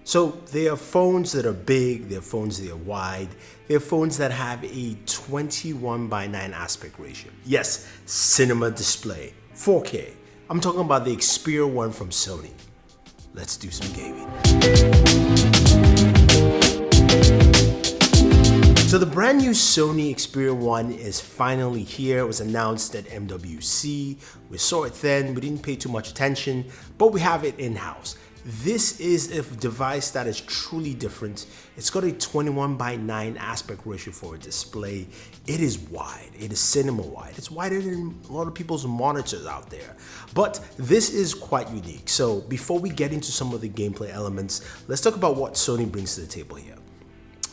So there are phones that are big, there are phones that are wide, there are phones that have a 21:9 aspect ratio. Yes, cinema display, 4K. I'm talking about the Xperia one from Sony. Let's do some gaming. So the brand new Sony Xperia 1 is finally here. It was announced at MWC. We saw it then, we didn't pay too much attention, but we have it in-house. This is a device that is truly different. It's got a 21:9 aspect ratio for a display. It is wide, it is cinema wide. It's wider than a lot of people's monitors out there. But this is quite unique. So before we get into some of the gameplay elements, let's talk about what Sony brings to the table here.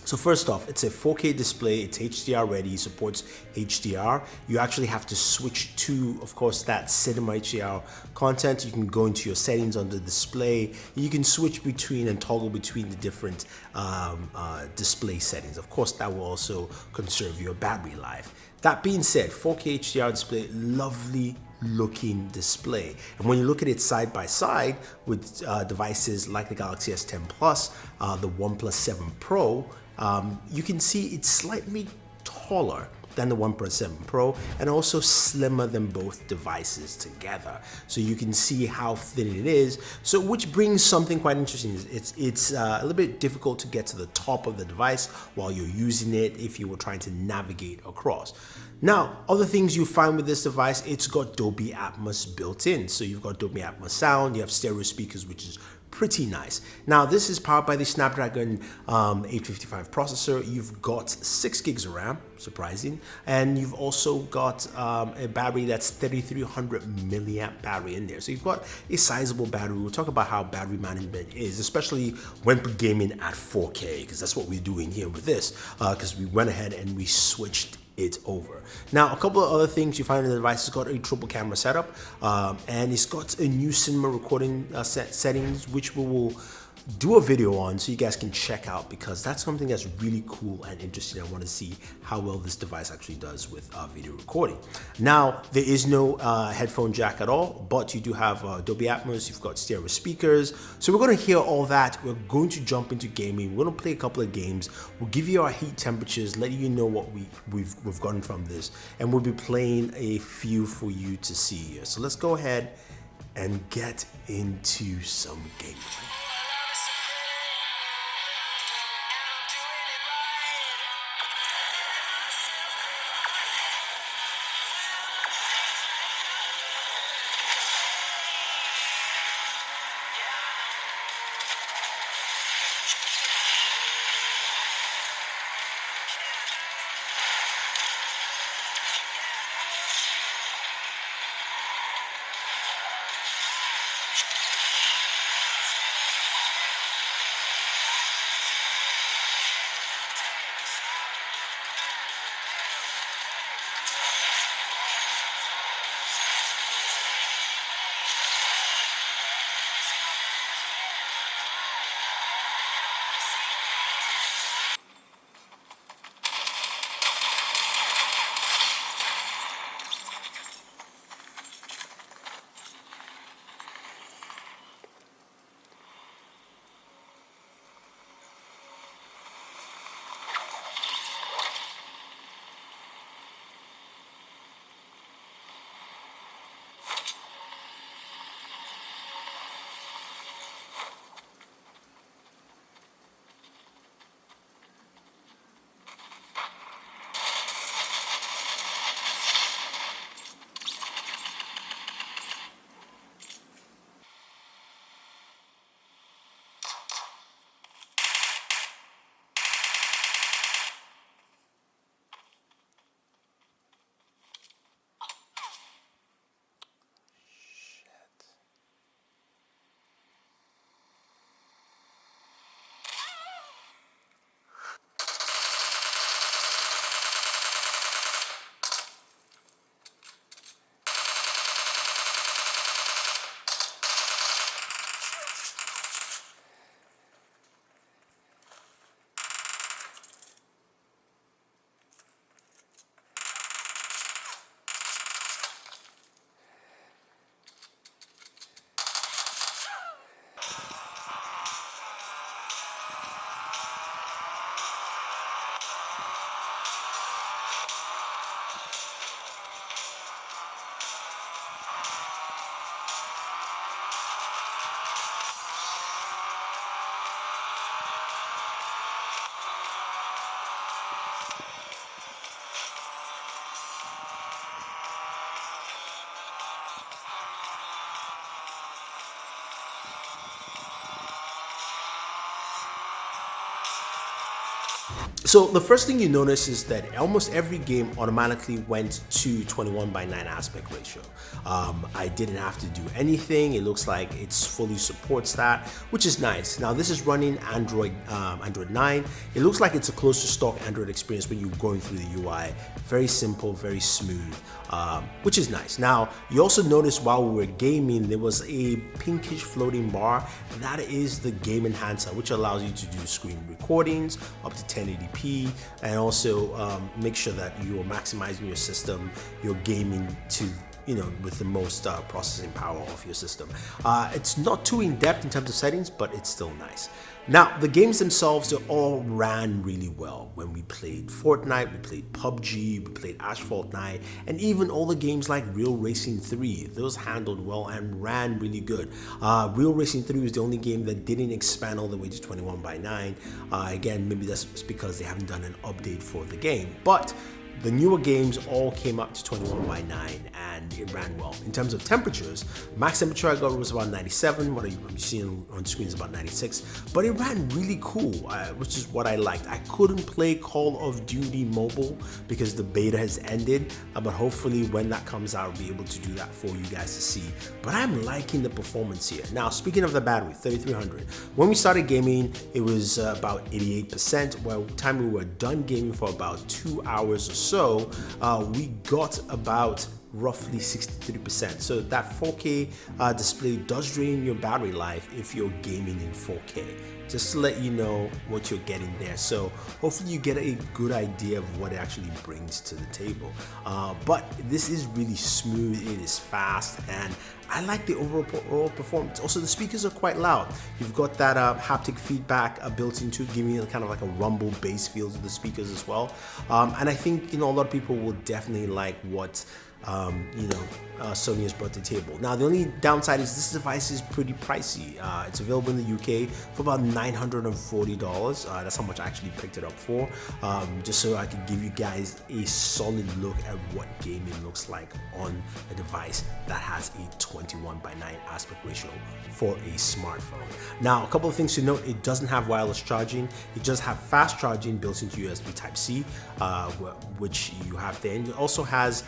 So first off, it's a 4K display, it's HDR ready, supports HDR. You actually have to switch to, of course, that cinema HDR content. You can go into your settings on the display. You can switch between and toggle between the different display settings. Of course, that will also conserve your battery life. That being said, 4K HDR display, lovely looking display. And when you look at it side by side with devices like the Galaxy S10 Plus, the OnePlus 7 Pro, you can see it's slightly taller than the OnePlus 7 Pro and also slimmer than both devices together. So you can see how thin it is. So which brings something quite interesting. It's a little bit difficult to get to the top of the device while you're using it if you were trying to navigate across. Now, other things you find with this device, it's got Dolby Atmos built in. So you've got Dolby Atmos sound, you have stereo speakers, which is pretty nice. Now, this is powered by the Snapdragon 855 processor. You've got 6 gigs of RAM, surprising, and you've also got a battery that's 3300 milliamp battery in there. So you've got a sizable battery. We'll talk about how battery management is, especially when gaming at 4K, because that's what we're doing here with this, because we went ahead and we switched it over. Now, a couple of other things you find in the device. It's got a triple camera setup, and it's got a new cinema recording settings, which we will do a video on so you guys can check out, because that's something that's really cool and interesting. I want to see how well this device actually does with video recording. Now, there is no headphone jack at all, but you do have Dolby Atmos, you've got stereo speakers. So we're going to hear all that. We're going to jump into gaming. We're going to play a couple of games. We'll give you our heat temperatures, letting you know what we've gotten from this, and we'll be playing a few for you to see here. So let's go ahead and get into some gameplay. So the first thing you notice is that almost every game automatically went to 21:9 aspect ratio. I didn't have to do anything. It looks like it's fully supports that, which is nice. Now this is running Android 9. It looks like it's a close to stock Android experience when you're going through the UI. Very simple, very smooth, which is nice. Now you also notice while we were gaming, there was a pinkish floating bar. That is the game enhancer, which allows you to do screen recordings up to 1080p, and also make sure that you're maximizing your system, you're gaming to with the most processing power of your system. It's not too in-depth in terms of settings, but it's still nice. Now, the games themselves, they all ran really well. When we played Fortnite, we played PUBG, we played Asphalt 9, and even all the games like Real Racing 3, those handled well and ran really good. Real Racing 3 was the only game that didn't expand all the way to 21:9. Again, maybe that's because they haven't done an update for the game, but the newer games all came up to 21:9 and it ran well. In terms of temperatures, max temperature I got was about 97, what I'm seeing on screen is about 96, but it ran really cool, which is what I liked. I couldn't play Call of Duty Mobile because the beta has ended, but hopefully when that comes out, I'll be able to do that for you guys to see. But I'm liking the performance here. Now, speaking of the battery, 3300. When we started gaming, it was about 88%. By the time we were done gaming for about 2 hours or so, we got about roughly 63%. So that 4K display does drain your battery life if you're gaming in 4K. Just to let you know what you're getting there. So hopefully you get a good idea of what it actually brings to the table. But this is really smooth, it is fast, and I like the overall performance. Also, the speakers are quite loud. You've got that haptic feedback built into it, giving you kind of like a rumble bass feel to the speakers as well. And I think a lot of people will definitely like what Sony has brought to the table. Now, the only downside is this device is pretty pricey. It's available in the UK for about $940. That's how much I actually picked it up for, just so I could give you guys a solid look at what gaming looks like on a device that has a 21:9 aspect ratio for a smartphone. Now, a couple of things to note: it doesn't have wireless charging. It does have fast charging built into USB Type-C, which you have there, and it also has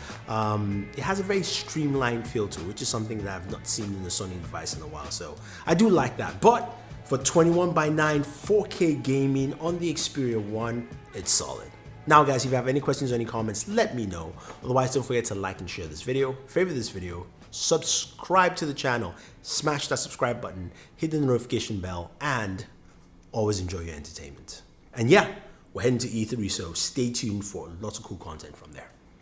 it has a very streamlined feel to it, which is something that I've not seen in the Sony device in a while. So I do like that. But for 21:9 4K gaming on the Xperia 1, it's solid. Now guys, if you have any questions or any comments, let me know. Otherwise, don't forget to like and share this video, favorite this video, subscribe to the channel, smash that subscribe button, hit the notification bell, and always enjoy your entertainment. And yeah, we're heading to E3, so stay tuned for lots of cool content from there.